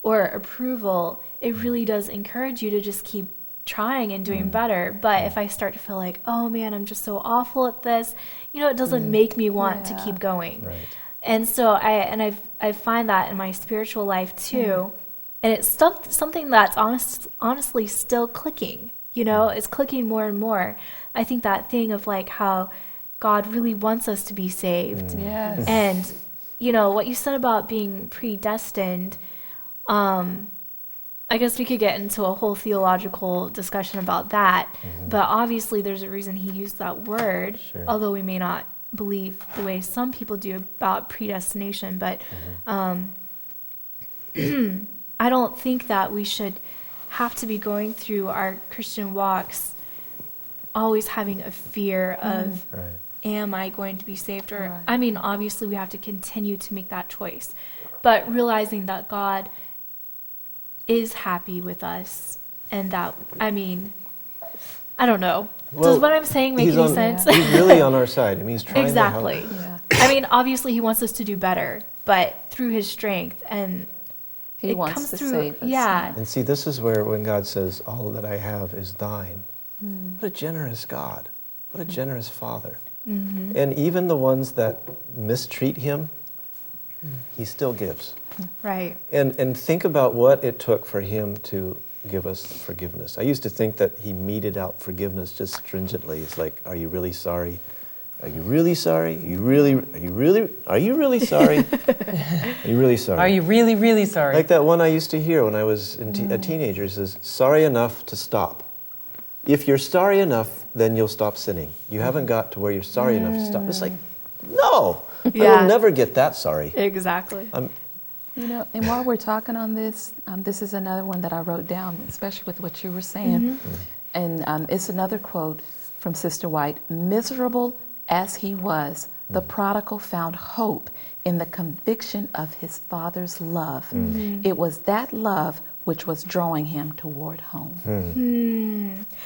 or approval, it really does encourage you to just keep trying and doing better. But if I start to feel like, oh man, I'm just so awful at this, it doesn't make me want to keep going. Right. And so I find that in my spiritual life too. And it's something that's honestly still clicking, it's clicking more and more. I think that thing of like how God really wants us to be saved. Yes. And, what you said about being predestined, I guess we could get into a whole theological discussion about that. But obviously there's a reason he used that word, Sure. although we may not believe the way some people do about predestination. But I don't think that we should have to be going through our Christian walks always having a fear of, Right. am I going to be saved? Or Right. I mean, obviously we have to continue to make that choice, but realizing that God is happy with us, and that, I don't know. Well, Does what I'm saying make he's any on- sense? He's really on our side. He's trying Exactly. to help. Yeah. Obviously he wants us to do better, but through his strength, and He it wants comes to through, save us. yeah. And see, this is where when God says, all that I have is thine. What a generous God. What a generous Father. And even the ones that mistreat him, he still gives. Right. And think about what it took for him to give us forgiveness. I used to think that he meted out forgiveness just stringently. It's like, are you really sorry? Are you really sorry? Are you really sorry? Are you really sorry? Are you really, really sorry? Like that one I used to hear when I was a teenager. It says, sorry enough to stop. If you're sorry enough, then you'll stop sinning. You haven't got to where you're sorry enough to stop. It's like, no, I Yeah. will never get that sorry. Exactly. And while we're talking on this, this is another one that I wrote down, especially with what you were saying. And it's another quote from Sister White. Miserable as he was, the prodigal found hope in the conviction of his father's love. It was that love which was drawing him toward home.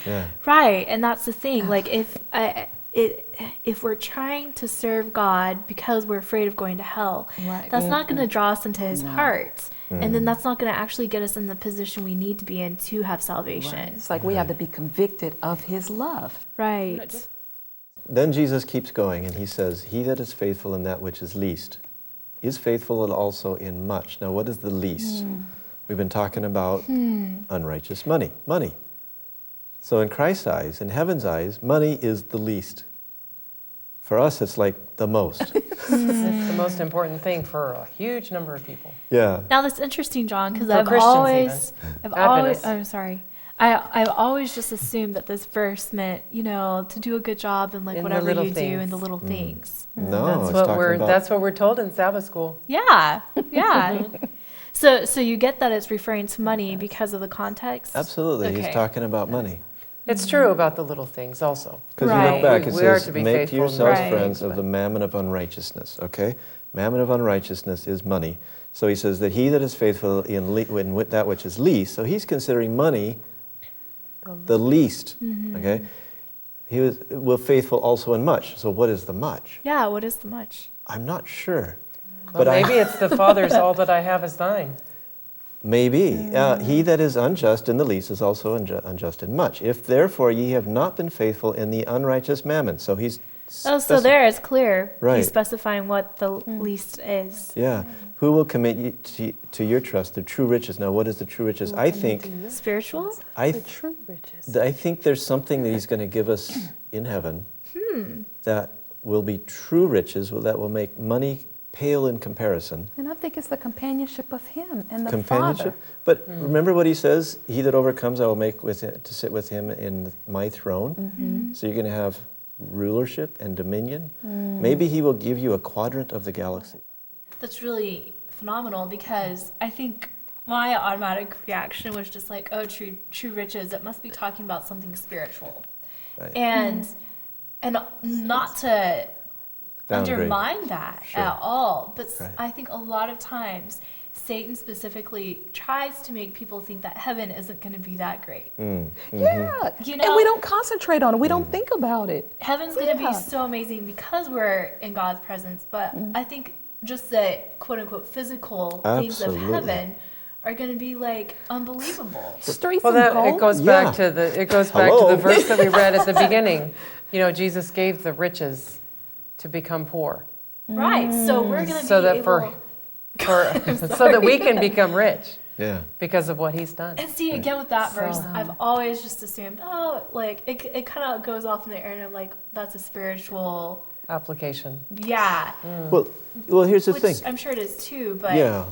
Yeah. Right, and that's the thing. Like if we're trying to serve God because we're afraid of going to hell, Right. that's not going to draw us into His No. heart, and then that's not going to actually get us in the position we need to be in to have salvation. It's like we have to be convicted of his love. Right. Then Jesus keeps going and he says, he that is faithful in that which is least is faithful also in much. Now, what is the least? We've been talking about unrighteous money. Money. So in Christ's eyes, in heaven's eyes, money is the least. For us, it's like the most. It's the most important thing for a huge number of people. Yeah. Now that's interesting, John, because For I've Christians always, Adventists. I'm sorry. I've always just assumed that this verse meant, to do a good job in like In the whatever little you do in things. the little things. No, it's talking about... That's what we're told in Sabbath school. Yeah, yeah. So you get that it's referring to money because of the context? Absolutely, Okay. he's talking about money. It's true about the little things also. Because you Right. look back, it We are says, to be make faithful in yourselves Right. friends of the mammon of unrighteousness, okay? Mammon of unrighteousness is money. So he says that he that is faithful in with that which is least, so he's considering money the least, okay? He was faithful also in much. So what is the much? Yeah, what is the much? I'm not sure. Well, But maybe it's the Father's all that I have is thine. Maybe. He that is unjust in the least is also unjust in much. If therefore ye have not been faithful in the unrighteous mammon. So he's... Oh, so there it's clear. Right. He's specifying what the least is. Yeah. Who will commit you to your trust, the true riches? Now, what is the true riches? I think Spiritual? I think there's something that he's going to give us in heaven that will be true riches, that will make money pale in comparison. And I think it's the companionship of him and the Companionship. Father. But remember what he says, he that overcomes I will make to sit with him in my throne. So you're going to have rulership and dominion. Maybe he will give you a quadrant of the galaxy. That's really phenomenal, because I think my automatic reaction was just like, oh, true riches, it must be talking about something spiritual. Right. And not to Downgrade. undermine that Sure. at all. But Right. I think a lot of times Satan specifically tries to make people think that heaven isn't going to be that great. Yeah. You know? And we don't concentrate on it. We don't think about it. Heaven's going to Yeah. be so amazing because we're in God's presence. But I think just the quote unquote physical things of Absolutely. heaven are going to be like unbelievable. Streets Well, of that gold. it goes Yeah. back to the Hello? verse that we read at the beginning. You know, Jesus gave the riches to become poor, Right. So we're going to so be that able so that we can become rich Yeah. because of what He's done. And see, again with that verse, So- I've always just assumed, oh, like it kind of goes off in the air, and I'm like, that's a spiritual, Application. yeah. Well, here's the Which thing. I'm sure it is too, but Yeah.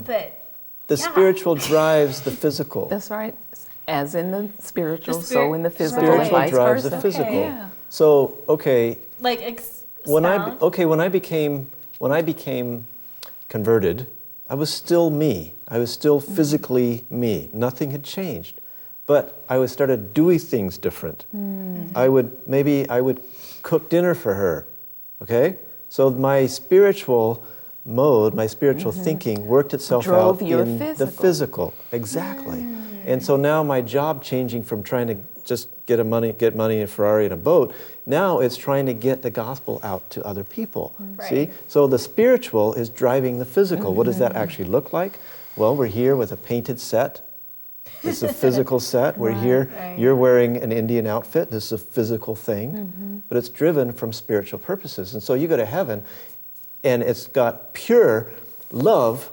The yeah. spiritual drives the physical. That's right. As in the spiritual, The spirit- so in the physical, Right. and Spiritual vice drives the versa. physical. Yeah. So, okay, like when expound. I became converted, I was still me. I was still physically me. Nothing had changed, but I started doing things different. I would cook dinner for her. Okay, so my spiritual mode, my spiritual thinking worked itself Drove out your in the physical. physical. Exactly. And so now my job changing from trying to just get money, a Ferrari, and a boat. Now it's trying to get the gospel out to other people. Right. See? So the spiritual is driving the physical. What does that actually look like? Well, we're here with a painted set. This is a physical set. We're here. Right. You're wearing an Indian outfit. This is a physical thing. But it's driven from spiritual purposes. And so you go to heaven, and it's got pure love.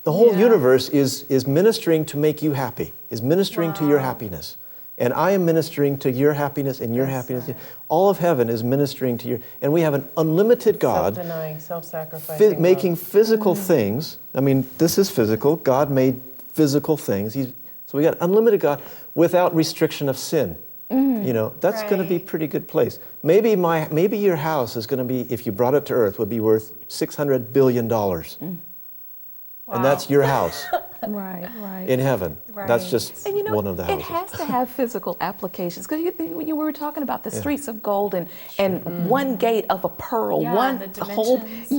The whole universe is ministering to make you happy, is ministering to your happiness. And I am ministering to your happiness and your happiness. right. All of heaven is ministering to your, and we have an unlimited God Self-denying, self-sacrificing. love. making physical things. I mean, this is physical. God made physical things. So we got unlimited God without restriction of sin. You know, that's going to be a Right. pretty good place. Maybe your house is going to be, if you brought it to earth, would be worth $600 billion. And that's your house Right, right. in heaven. That's Right. just And you know, one of the it houses. has to have physical applications because you were talking about the streets of gold and one gate of a pearl, Yeah, one the whole, dimensions.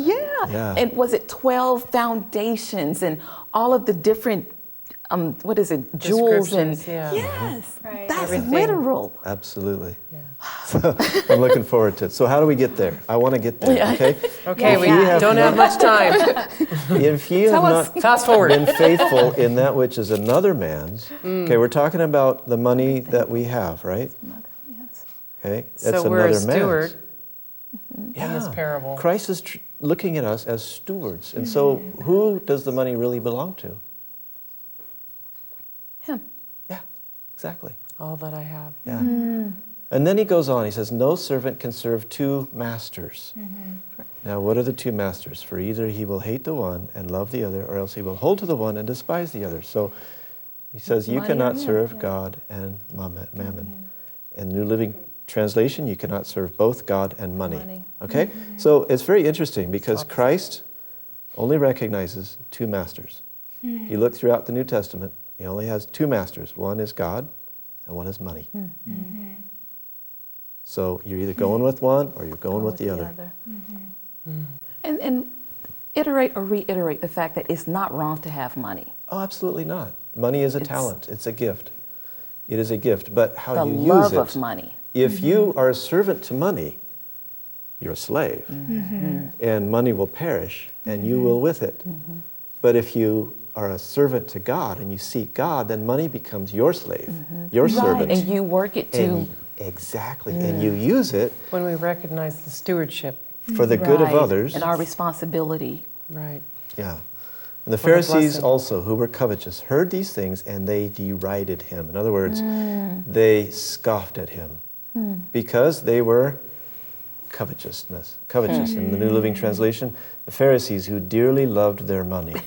Yeah. And was it 12 foundations and all of the different, what is it, jewels and Descriptions, yeah. yes, Right. that's Everything. literal. Absolutely. Yeah. So I'm looking forward to it. So how do we get there? I want to get there, Yeah. okay? Okay, Yeah. we If you have don't have much time. If you Tell have us. not Fast forward. been faithful in that which is another man's, okay, we're talking about the money that we have, right? Yes. Okay, So we're a another steward man's. in this parable. Christ is looking at us as stewards. And so who does the money really belong to? Him. Yeah, exactly. All that I have. Yeah. And then he goes on, he says, no servant can serve two masters. Now, what are the two masters? For either he will hate the one and love the other, or else he will hold to the one and despise the other. So he says, you Money cannot or him, serve yeah. God and mammon. In the New Living Translation, you cannot serve both God and money. Money. Okay? So it's very interesting because Christ only recognizes two masters. You look throughout the New Testament, he only has two masters. One is God and one is money. So you're either going with one or you're going with the other. And iterate or reiterate the fact that it's not wrong to have money. Oh, absolutely not. Money is a It's- talent. It's a gift. It is a gift. But how The you use love it. of money. If you are a servant to money, you're a slave. And money will perish, and you will with it. But if you are a servant to God and you seek God, then money becomes your slave, your servant. And you work it to And exactly. And you use it When we recognize the stewardship. for the good of Right. others. And our responsibility. Right. Yeah. And the What a Pharisees blessing. also, who were covetous, heard these things and they derided him. In other words, they scoffed at him because they were covetous. In the New Living Translation, the Pharisees who dearly loved their money,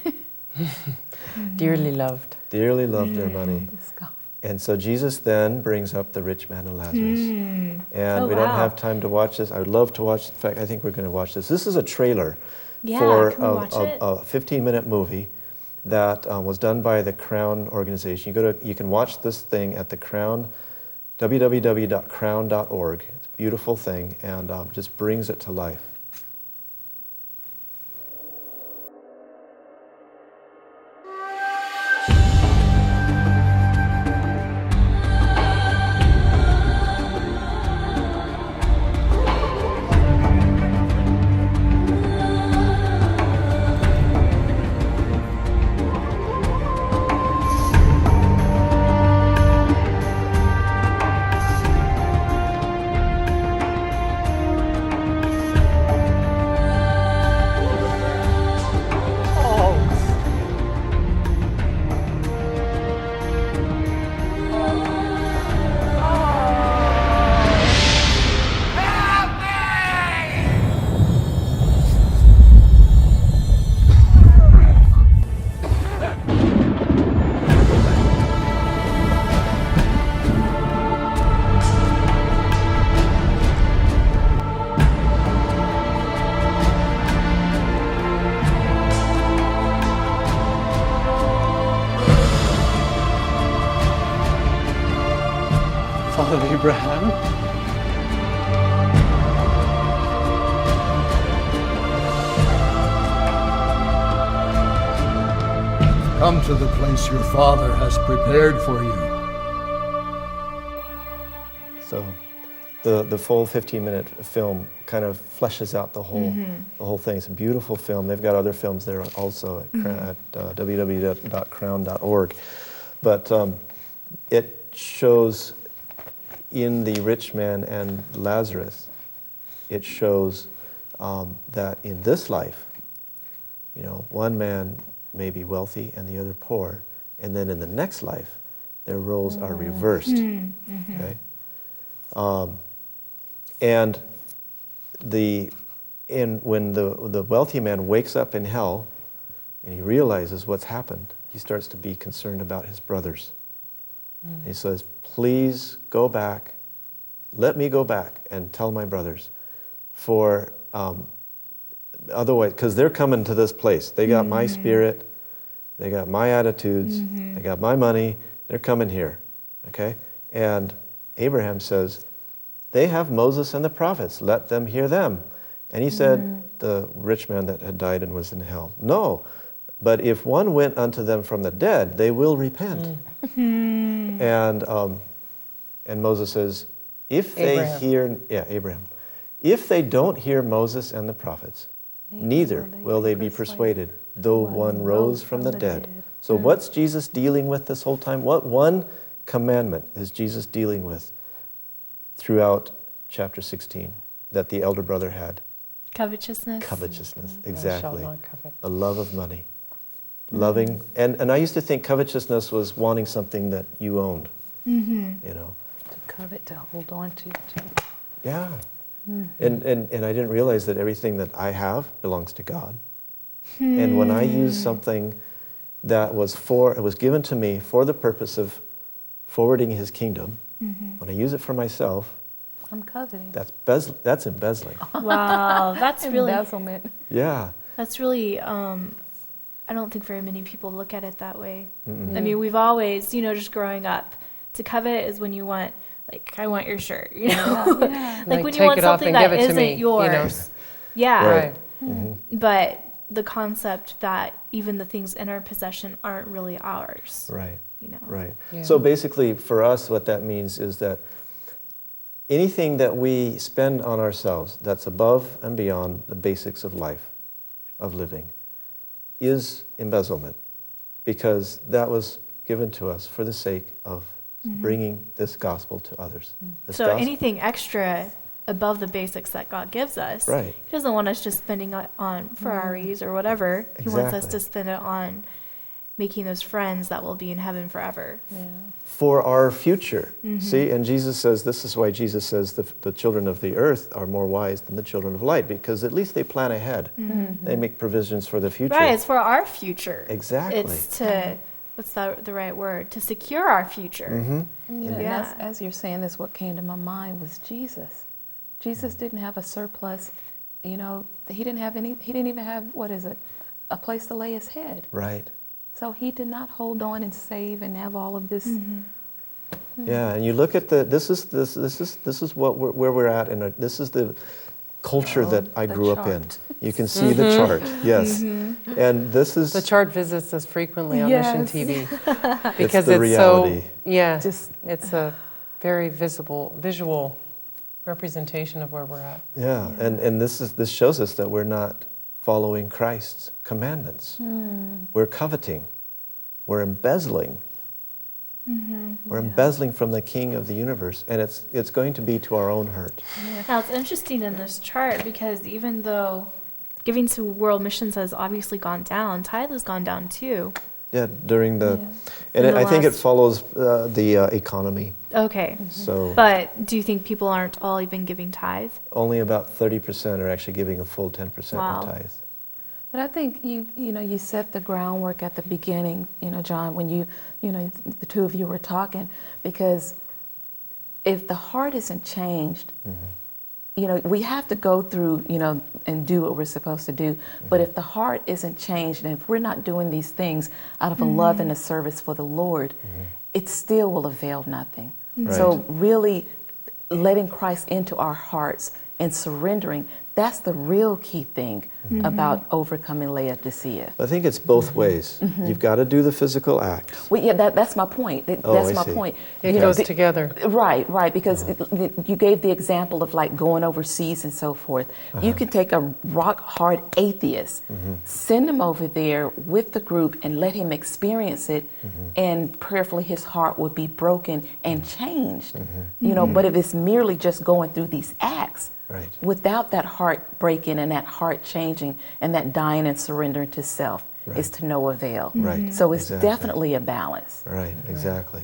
Dearly loved. dearly loved their money. Scoff. And so Jesus then brings up the rich man and Lazarus. And Oh, we don't wow. have time to watch this. I would love to watch, in fact, I think we're going to watch this. This is a trailer Yeah, for can we watch it? a 15-minute movie that was done by the Crown organization. You can watch this thing at the Crown, www.crown.org. It's a beautiful thing and just brings it to life. God of Abraham. Come to the place your father has prepared for you. So the full 15-minute film kind of fleshes out the whole thing. It's a beautiful film. They've got other films there also at www.crown.org. But it shows in the rich man and Lazarus, it shows that in this life, one man may be wealthy and the other poor, and then in the next life, their roles are reversed. Okay? And when the wealthy man wakes up in hell and he realizes what's happened, he starts to be concerned about his brothers. He says, please go back, let me go back and tell my brothers, for otherwise, because they're coming to this place. They got my spirit, they got my attitudes, they got my money, they're coming here, okay? And Abraham says, they have Moses and the prophets, let them hear them. And he said, the rich man that had died and was in hell, no, but if one went unto them from the dead, they will repent. And Moses says, if they hear, Abraham, if they don't hear Moses and the prophets, neither will they be persuaded, though one rose from the dead. So what's Jesus dealing with this whole time? What one commandment is Jesus dealing with throughout chapter 16 that the elder brother had? Covetousness. Covetousness, Thou shalt exactly. not covet. The love of money. Loving, and I used to think covetousness was wanting something that you owned, To covet, to hold on to. Yeah. And I didn't realize that everything that I have belongs to God. And when I use something that it was given to me for the purpose of forwarding His kingdom, when I use it for myself, I'm coveting. that's embezzling. Wow, that's really, Embezzlement. Yeah. that's really, I don't think very many people look at it that way. I mean, we've always, just growing up, to covet is when you want, like, I want your shirt, like when you take want it off something and that give it to isn't me, yours. Yeah. Right. But the concept that even the things in our possession aren't really ours. Right. Right. Yeah. So basically, for us, what that means is that anything that we spend on ourselves that's above and beyond the basics of life, of living, is embezzlement, because that was given to us for the sake of bringing this gospel to others. This So gospel- anything extra above the basics that God gives us, Right. He doesn't want us just spending it on Ferraris or whatever. He wants us Exactly. to spend it on making those friends that will be in heaven forever. for our future. See, and Jesus says, this is why Jesus says the children of the earth are more wise than the children of light, because at least they plan ahead. They make provisions for the future. Right, it's for our future. Exactly. It's to, what's the right word? To secure our future. And Yeah. as you're saying this, what came to my mind was Jesus. Jesus didn't have a surplus. He didn't have any. He didn't even have, a place to lay his head. Right. So he did not hold on and save and have all of this. Yeah, and you look at this is where we're at, and this is the culture that I the grew up in. chart. You can see the chart, yes, and this is The chart visits us frequently on Yes. Mission TV because the it's reality. Just- it's a very visual representation of where we're at. Yeah, and this shows us that we're not following Christ's commandments. We're coveting, we're embezzling. We're embezzling from the King of the universe, and it's going to be to our own hurt. Now, it's interesting in this chart because even though giving to world missions has obviously gone down, tithe has gone down too. Yeah, during the, and In the I think it last- follows the economy. Okay. So But do you think people aren't all even giving tithe? only about 30% are actually giving a full 10% Wow. of tithe. But I think you set the groundwork at the beginning, John, when the two of you were talking, because if the heart isn't changed, we have to go through, and do what we're supposed to do. But if the heart isn't changed, and if we're not doing these things out of a love and a service for the Lord, it still will avail nothing. So really letting Christ into our hearts and surrendering, that's the real key thing about overcoming Laodicea. I think it's both ways. You've got to do the physical act. Well, yeah, that's my point. That's my point. It goes together. Right, because you gave the example of like going overseas and so forth. You can take a rock-hard atheist, send him over there with the group and let him experience it, and prayerfully his heart would be broken and changed. You know, but if it's merely just going through these acts, Right. without that heart breaking and that heart changing and that dying and surrendering to self, is to no avail. Right. So it's Exactly. definitely a balance. Right, exactly.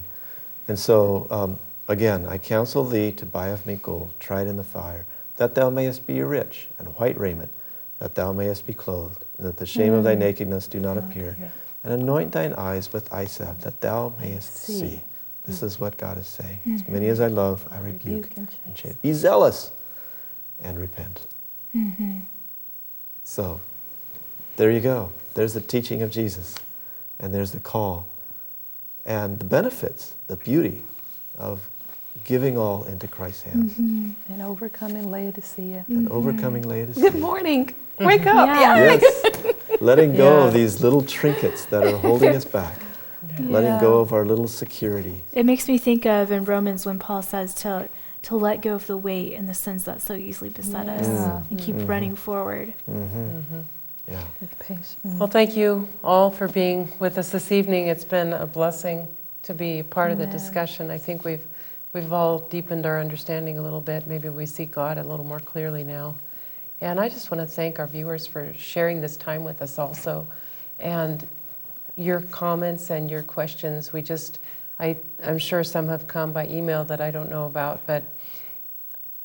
And so, again, I counsel thee to buy of me gold, tried in the fire, that thou mayest be rich, and white raiment, that thou mayest be clothed, and that the shame of thy nakedness do not appear. And anoint thine eyes with eye salve, that thou mayest see. This is what God is saying. As many as I love, I rebuke and chasten. Be zealous and repent. So, there you go. There's the teaching of Jesus, and there's the call, and the benefits, the beauty of giving all into Christ's hands And overcoming Laodicea. and overcoming Laodicea. Good morning. Wake up. Yes, letting go of these little trinkets that are holding us back, letting go of our little security. It makes me think of in Romans when Paul says to let go of the weight and the sins that so easily beset us and keep running forward. Yeah. Well, thank you all for being with us this evening. It's been a blessing to be part of the discussion. I think we've all deepened our understanding a little bit. Maybe we see God a little more clearly now. And I just want to thank our viewers for sharing this time with us also. And your comments and your questions, I'm sure some have come by email that I don't know about, but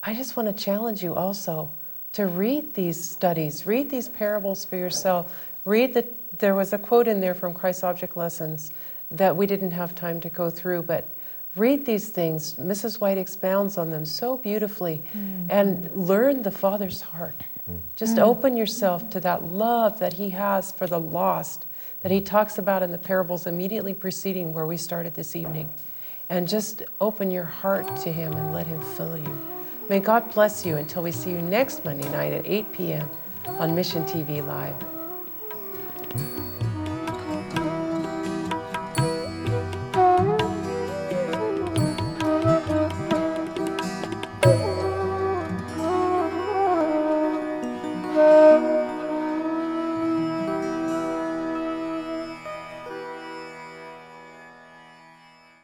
I just want to challenge you also to read these studies, read these parables for yourself. There was a quote in there from Christ's Object Lessons that we didn't have time to go through, but read these things. Mrs. White expounds on them so beautifully, and learn the Father's heart. Just open yourself to that love that He has for the lost, that He talks about in the parables immediately preceding where we started this evening. And just open your heart to Him and let Him fill you. May God bless you until we see you next Monday night at 8 p.m. on Mission TV Live.